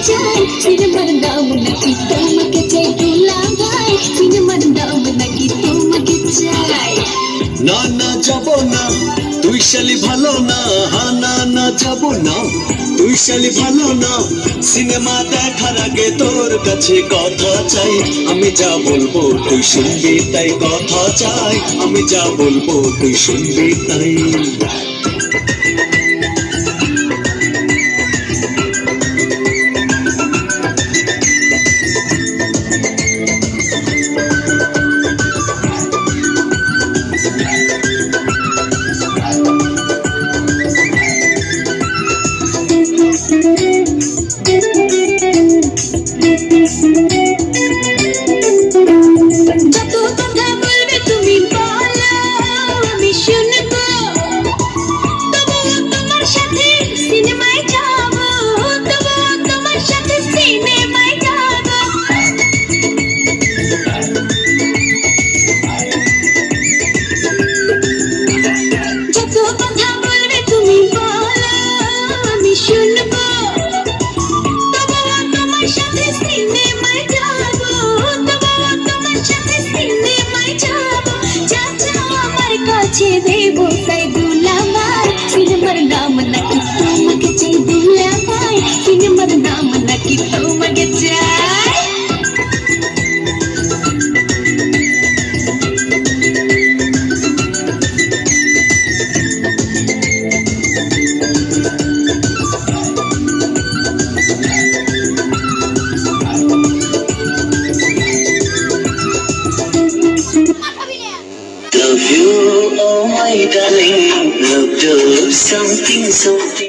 চাই সিনেমার নাম নাকি তোমাকে চাই দুলাভাই সিনেমার নাম নাকি তোমাকে চাই না না যাব না তুই শালি ভালো না না না যাব না তুই শালি ভালো না সিনেমা দেখার আগে তোর কাছে কথা চাই আমি যা বলবো তুই শুনবি তাই কথা চাই আমি যা বলবো তুই শুনবি তাই যত কথা বলবে তুমি বলো আমি শুনবো তবুও তোমার সাথে সিনেমায় যাবো তবুও তোমার সাথে সিনেমায় যাবো যত কথা বলবে তুমি বলো আমি শুনবো তবুও তোমার সাথে সিনেমায় যাবো তবুও তোমার সাথে সিনেমায় যাবো যা চাও আমার কাছে দেবো তাই দুলাভাই সিনেমার নাম নাকি তোমাকে চাই দুলাভাই সিনেমার নাম নাকি তোমাকে চাই Love you, oh my darling. Love you, something, something.